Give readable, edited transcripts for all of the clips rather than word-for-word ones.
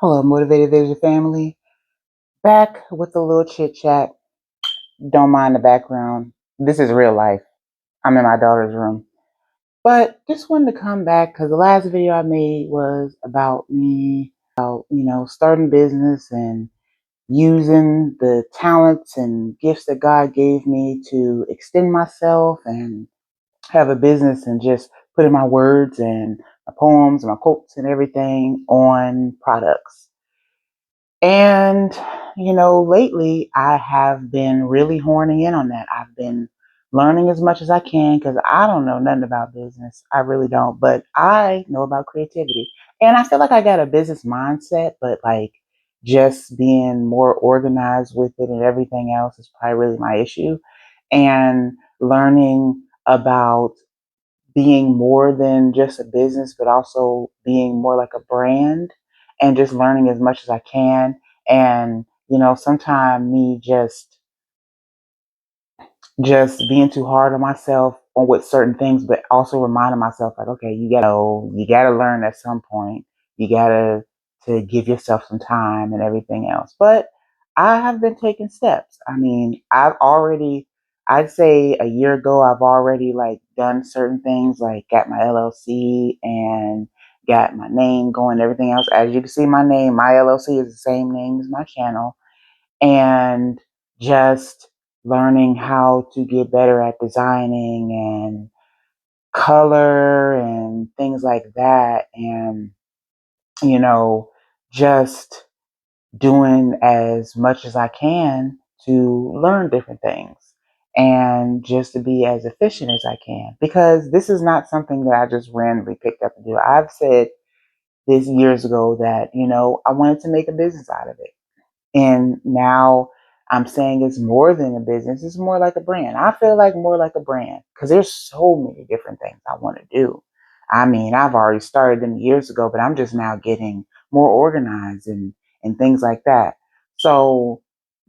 Hello, Motivated Vision family. Back with a little chit chat. Don't mind the background. This is real life. I'm in my daughter's room. But just wanted to come back because the last video I made was about me, starting business and using the talents and gifts that God gave me to extend myself and have a business and just putting my words and my poems and my quotes and everything on products. And, lately I have been really horning in on that. I've been learning as much as I can because I don't know nothing about business. I really don't, but I know about creativity. And I feel like I got a business mindset, but like just being more organized with it and everything else is probably really my issue. And learning about being more than just a business, but also being more like a brand and just learning as much as I can. And, sometimes me just being too hard on myself on with certain things, but also reminding myself like, okay, you gotta learn at some point. You gotta to give yourself some time and everything else. But I have been taking steps. I mean, I'd say a year ago, I've already like done certain things, like got my LLC and got my name going, everything else. As you can see, my LLC is the same name as my channel, and just learning how to get better at designing and color and things like that. And, you know, just doing as much as I can to learn different things and just to be as efficient as I can, because this is not something that I just randomly picked up to do. I've said this years ago that, I wanted to make a business out of it. And now I'm saying it's more than a business. It's more like a brand. I feel like more like a brand because there's so many different things I want to do. I mean, I've already started them years ago, but I'm just now getting more organized and things like that. So,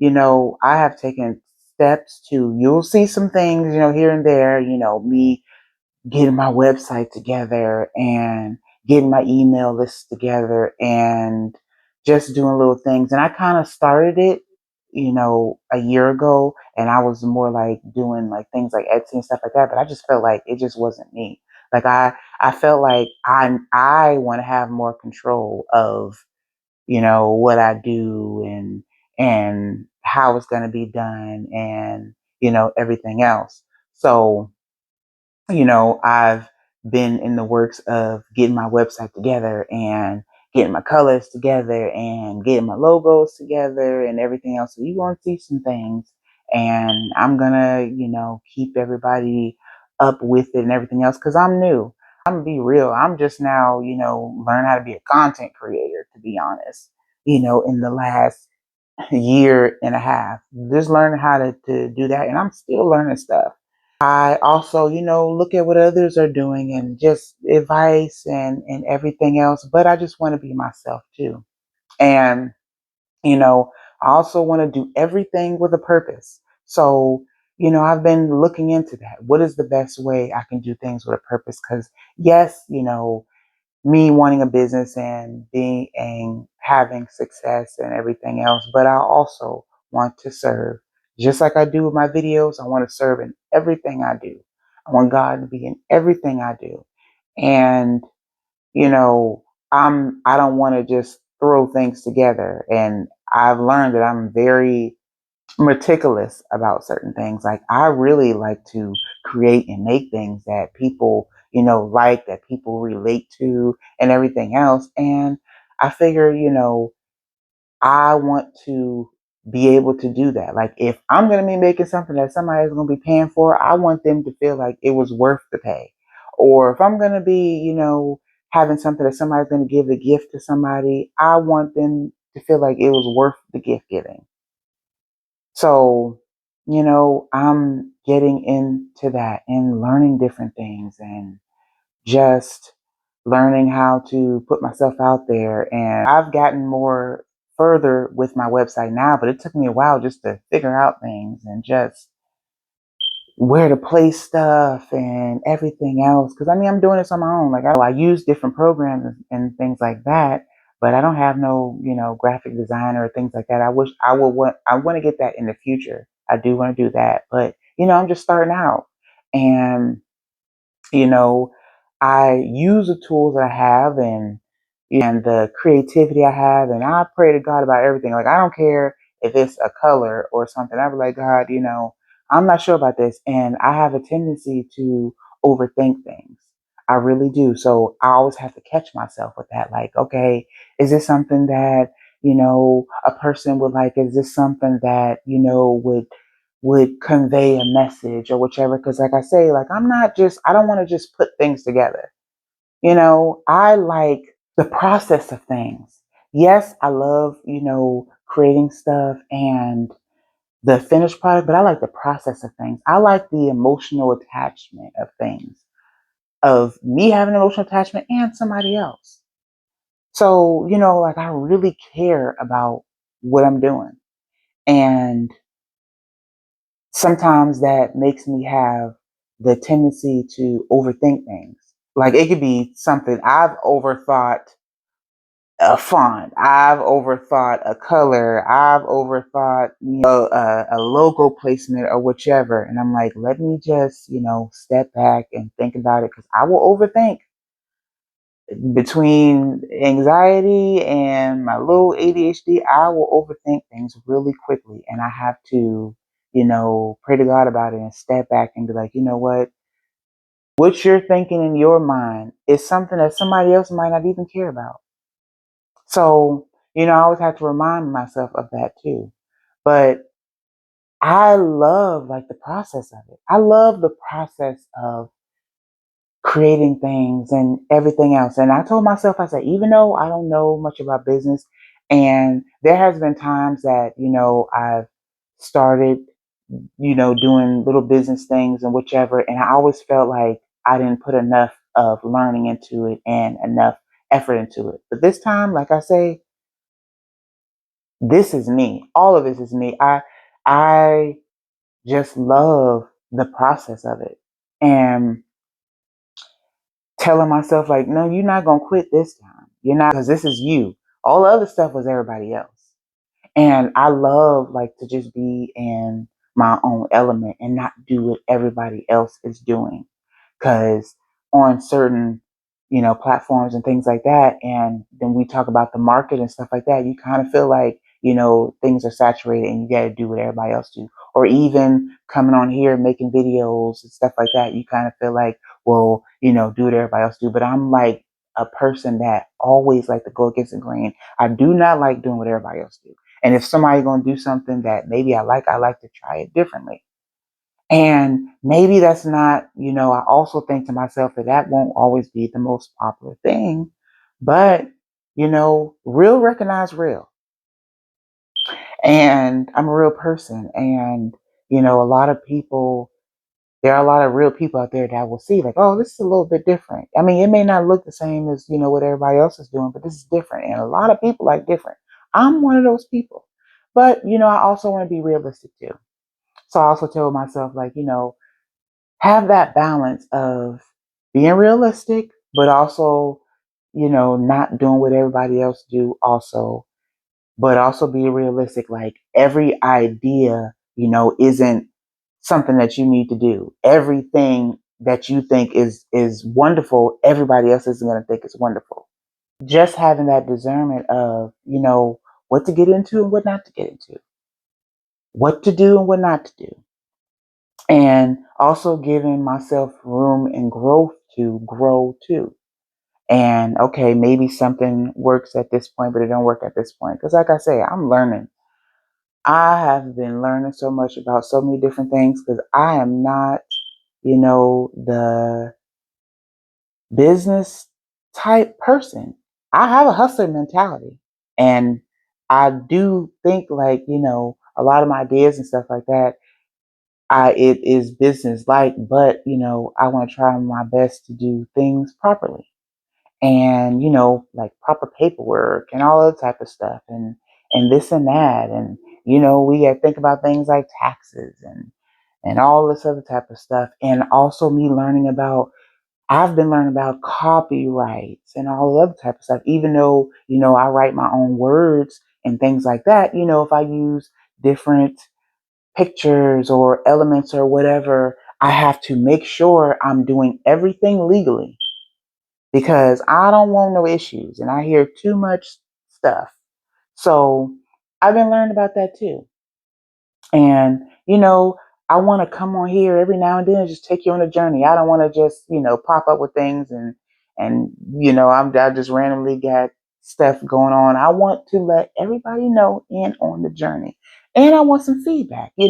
I have taken steps to, you'll see some things, here and there, me getting my website together and getting my email list together and just doing little things. And I kind of started it, a year ago, and I was more like doing like things like Etsy and stuff like that. But I just felt like it just wasn't me. Like I felt like I want to have more control of, what I do and how it's going to be done and, everything else. So, I've been in the works of getting my website together and getting my colors together and getting my logos together and everything else. So you're going to see some things, and I'm going to, keep everybody up with it and everything else because I'm new. I'm going to be real. I'm just now, learn how to be a content creator, to be honest, in the last year and a half, just learning how to do that. And I'm still learning stuff. I also, look at what others are doing and just advice and everything else. But I just want to be myself too. And, I also want to do everything with a purpose. So, I've been looking into that. What is the best way I can do things with a purpose? Because, yes, me wanting a business and being and having success and everything else, but I also want to serve. Just like I do with my videos, I want to serve in everything I do. I want God to be in everything I do. And, you know, I don't want to just throw things together. And I've learned that I'm very meticulous about certain things. Like I really like to create and make things that people, like, that people relate to and everything else. And I figure, I want to be able to do that. Like if I'm going to be making something that somebody's going to be paying for, I want them to feel like it was worth the pay. Or if I'm going to be, having something that somebody's going to give a gift to somebody, I want them to feel like it was worth the gift giving. So, I'm getting into that and learning different things and just learning how to put myself out there. And I've gotten more further with my website now, but it took me a while just to figure out things and just where to place stuff and everything else. Cause I mean, I'm doing this on my own. Like I use different programs and things like that, but I don't have no, graphic design or things like that. I want to get that in the future. I do want to do that, but I'm just starting out. And you know, I use the tools that I have and the creativity I have, and I pray to God about everything. Like I don't care if it's a color or something. I be like, God, I'm not sure about this, and I have a tendency to overthink things. I really do. So I always have to catch myself with that. Like, okay, is this something that a person would like? Is this something that would convey a message or whichever? Because like I say, like I don't want to just put things together. I like the process of things. Yes, I love, creating stuff and the finished product, but I like the process of things. I like the emotional attachment of things, of me having an emotional attachment and somebody else. So, like I really care about what I'm doing. And sometimes that makes me have the tendency to overthink things. Like it could be something I've overthought, a font, I've overthought a color, I've overthought a logo placement or whichever. And I'm like, let me just, step back and think about it because I will overthink. Between anxiety and my little ADHD, I will overthink things really quickly. And I have to, pray to God about it and step back and be like, you know what you're thinking in your mind is something that somebody else might not even care about. So, I always have to remind myself of that too. But I love like the process of it. I love the process of creating things and everything else. And I told myself, I said, even though I don't know much about business, and there has been times that, I've started, doing little business things and whichever, and I always felt like I didn't put enough of learning into it and enough effort into it. But this time, like I say, this is me. All of this is me. I just love the process of it. And telling myself like, no, you're not gonna quit this time. You're not, because this is you. All the other stuff was everybody else. And I love like to just be in my own element and not do what everybody else is doing. Because on certain, platforms and things like that, and then we talk about the market and stuff like that, you kind of feel like, things are saturated and you got to do what everybody else do. Or even coming on here making videos and stuff like that, you kind of feel like, well, do what everybody else do. But I'm like a person that always like to go against the grain. I do not like doing what everybody else do. And if somebody's going to do something that maybe I like to try it differently. And maybe that's not, I also think to myself that that won't always be the most popular thing, but, real recognize real. And I'm a real person. And, a lot of people, there are a lot of real people out there that will see like, oh, this is a little bit different. I mean, it may not look the same as, what everybody else is doing, but this is different. And a lot of people like different. I'm one of those people. But, I also want to be realistic too. So I also tell myself, like, have that balance of being realistic, but also, not doing what everybody else do also, but also be realistic. Like every idea, isn't something that you need to do. Everything that you think is wonderful, everybody else isn't going to think is wonderful. Just having that discernment of, what to get into and what not to get into, what to do and what not to do. And also giving myself room and growth to grow too. And okay, maybe something works at this point, but it don't work at this point. Because like I say, I'm learning. I have been learning so much about so many different things because I am not, the business type person. I have a hustler mentality. And I do think like, a lot of my ideas and stuff like that, it is business like, but I want to try my best to do things properly, and like proper paperwork and all that type of stuff, and this and that, and we got to think about things like taxes and all this other type of stuff, and also me learning about I've been learning about copyrights and all the other type of stuff, even though, I write my own words and things like that. If I use different pictures or elements or whatever, I have to make sure I'm doing everything legally because I don't want no issues and I hear too much stuff. So I've been learning about that too. And, I want to come on here every now and then and just take you on a journey. I don't want to just, pop up with things I just randomly got stuff going on. I want to let everybody know in on the journey. And I want some feedback. I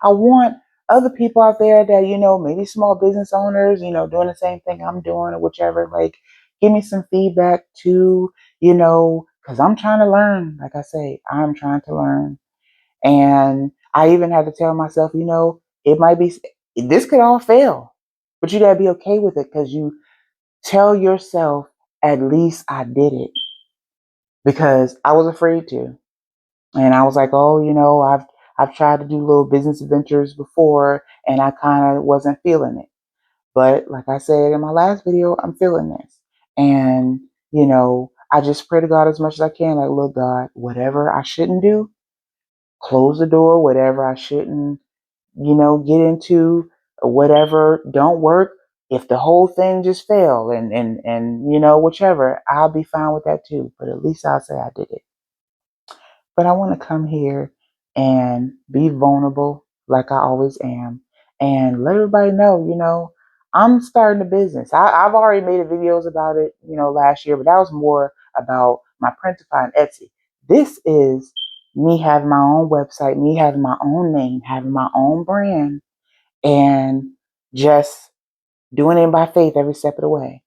want other people out there that, maybe small business owners, doing the same thing I'm doing or whichever, like give me some feedback too, because I'm trying to learn. Like I say, I'm trying to learn. And I even had to tell myself, it might be, this could all fail, but you got to be okay with it because you tell yourself, at least I did it, because I was afraid to. And I was like, oh, I've tried to do little business adventures before and I kind of wasn't feeling it. But like I said in my last video, I'm feeling this. And, I just pray to God as much as I can, like, look, God, whatever I shouldn't do, close the door. Whatever I shouldn't, get into, whatever don't work. If the whole thing just failed and whichever, I'll be fine with that too. But at least I'll say I did it. But I want to come here and be vulnerable like I always am and let everybody know, I'm starting a business. I've already made videos about it, last year, but that was more about my Printify and Etsy. This is me having my own website, me having my own name, having my own brand, and just doing it by faith every step of the way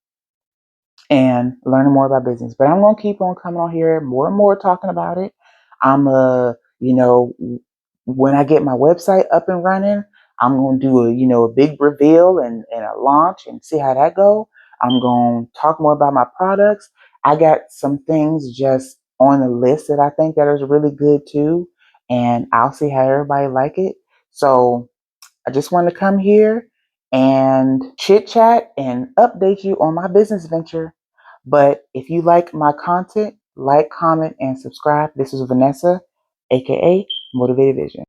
and learning more about business. But I'm going to keep on coming on here more and more talking about it. I'm when I get my website up and running, I'm going to do a big reveal and a launch and see how that go. I'm going to talk more about my products. I got some things just on the list that I think that is really good too, and I'll see how everybody like it. So I just want to come here and chit chat and update you on my business venture. But if you like my content, like, comment, and subscribe. This is Vanessa, aka Motivated Vision.